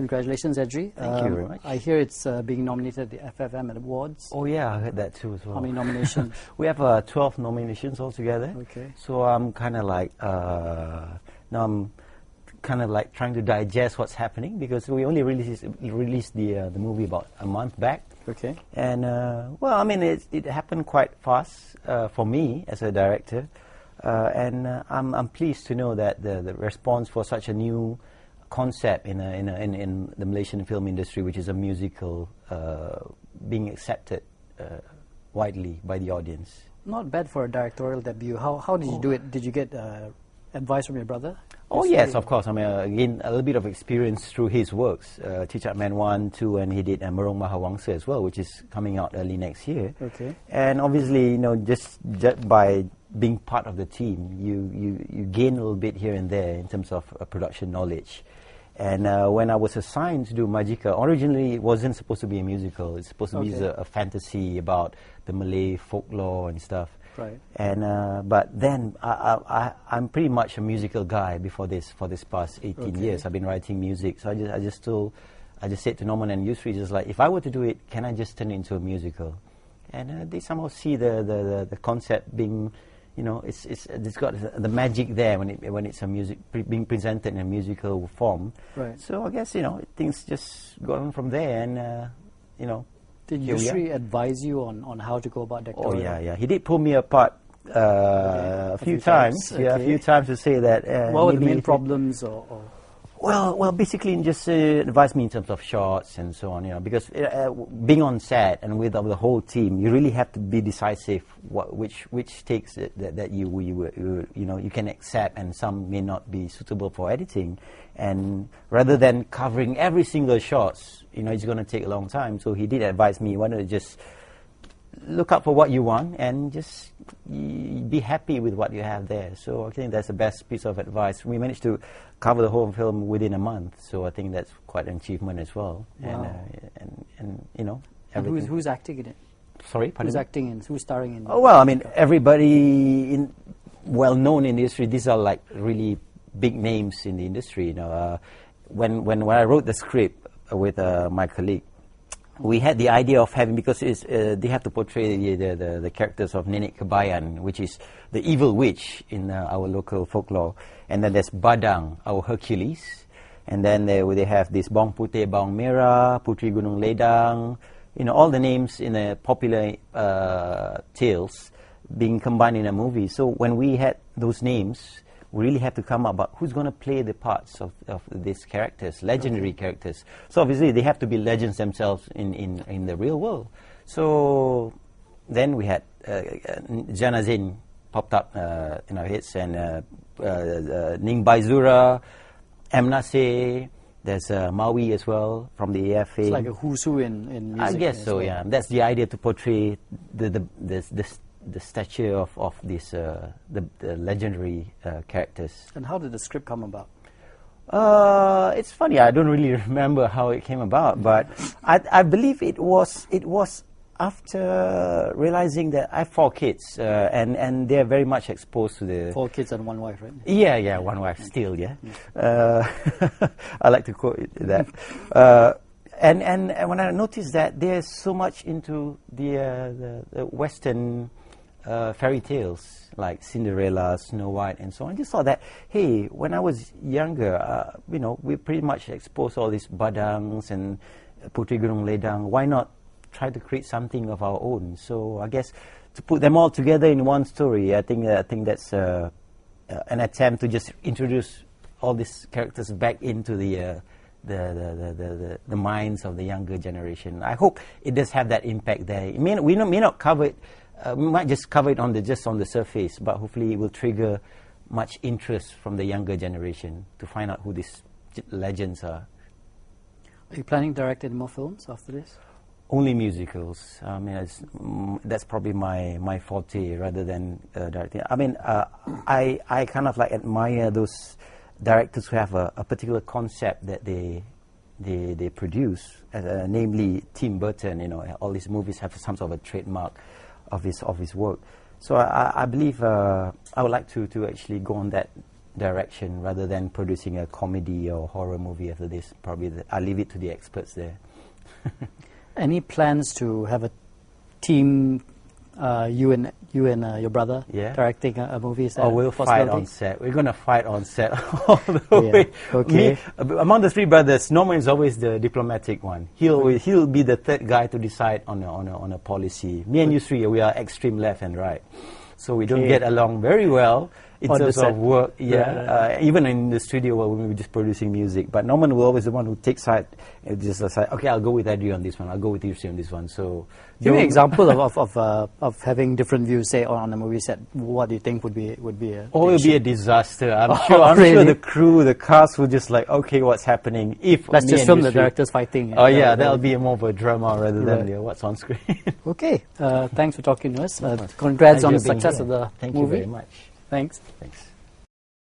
congratulations, Edry. Thank you very much. I hear it's being nominated at the FFM Awards. Oh yeah, I heard that too as well. How many nominations? We have 12 nominations altogether. Okay. So I'm kind of like, now I'm kind of like trying to digest what's happening because we only released the movie about a month back. Okay. And well, I mean, it happened quite fast for me as a director. And I'm pleased to know that the response for such a new concept in the Malaysian film industry, which is a musical, being accepted widely by the audience. Not bad for a directorial debut. How did you do it? Did you get advice from your brother? Oh yes, of course. I mean, again, a little bit of experience through his works. Cicak Man 1, 2, and he did Merong Mahawangsa as well, which is coming out early next year. Okay. And obviously, you know, just by being part of the team, you gain a little bit here and there in terms of production knowledge. And when I was assigned to do Magika, originally it wasn't supposed to be a musical. It's supposed to be a fantasy about the Malay folklore and stuff. Right. And but then I'm pretty much a musical guy for this past 18 years. I've been writing music, so I just said to Norman and Yusri, just like, if I were to do it, can I just turn it into a musical? And they somehow see the concept being, you know, it's got the magic there when it's a being presented in a musical form. Right. So I guess, you know, things just go on from there, and you know. Did Yusri advise you on how to go about directorial? Oh yeah. He did pull me apart a few times. Okay. Yeah, a few times to say that. What were the main problems, or? Well, basically just advise me in terms of shots and so on, you know, because being on set and with the whole team, you really have to be decisive which takes that you know, you can accept, and some may not be suitable for editing. And rather than covering every single shots, you know, it's going to take a long time. So he did advise me, why don't you just look out for what you want and just be happy with what you have there. So I think that's the best piece of advice. We managed to cover the whole film within a month, so I think that's quite an achievement as well. Wow. And you know, and who's acting in it? Sorry, pardon? Who's acting in? Who's starring in? Oh well, I mean, everybody well known in the industry. These are like really big names in the industry. You know, when I wrote the script with my colleague, we had the idea of having, because they have to portray the characters of Nenek Kebayan, which is the evil witch in our local folklore. And then there's Badang, our Hercules. And then they have this Bawang Putih, Bawang Merah, Putri Gunung Ledang, you know, all the names in the popular tales being combined in a movie. So when we had those names, we really have to come up about who's going to play the parts of these characters, legendary characters. So obviously they have to be legends themselves in the real world. So then we had Jana Zain popped up in our heads, and Ning Baizura, M. Nasir, there's Maui as well from the AFA. It's like a who's who in music. I guess so, yeah. That's the idea, to portray the stature of these the legendary characters. And how did the script come about? It's funny, I don't really remember how it came about, but I believe it was after realizing that I have 4 kids, and they're very much exposed to the 4 kids and 1 wife, right? Yeah, 1 wife still, yeah. I like to quote that. And when I noticed that they're so much into the Western fairy tales like Cinderella, Snow White, and so on, I just thought that, hey, when I was younger, you know, we pretty much exposed all these Badangs and Putri Gunung Ledang. Why not try to create something of our own? So I guess to put them all together in one story, I think that's an attempt to just introduce all these characters back into the minds of the younger generation. I hope it does have that impact there. We may not cover it. We might just cover it on the surface, but hopefully it will trigger much interest from the younger generation to find out who these legends are. Are you planning to direct any more films after this? Only musicals. I mean, that's probably my forte rather than directing. I mean, I kind of like admire those directors who have a particular concept that they produce, namely Tim Burton. You know, all these movies have some sort of a trademark of his work. So I believe I would like to actually go on that direction rather than producing a comedy or horror movie after this. Probably I'll leave it to the experts there. Any plans to have a team, you and your brother, directing a movie? Is that we'll fight on set. We're going to fight on set all the way. Okay. Among the three brothers, Norman is always the diplomatic one. He'll be the third guy to decide on a policy. Me and you three, we are extreme left and right. So we don't get along very well in terms of work, even in the studio where we're just producing music. But Norman will always be the one who takes side and just decide, okay, I'll go with Edry on this one, I'll go with you on this one. So give me an example of having different views, say, on a movie set. What do you think would be a it would be a disaster. I'm really? sure the crew, the cast will just like, okay, what's happening? Let's just film the directors fighting. Oh yeah, that'll be more of a drama rather than what's on screen. Okay, thanks for talking to us. Congrats on the success of the movie. Thank you very much. Thanks. Thanks.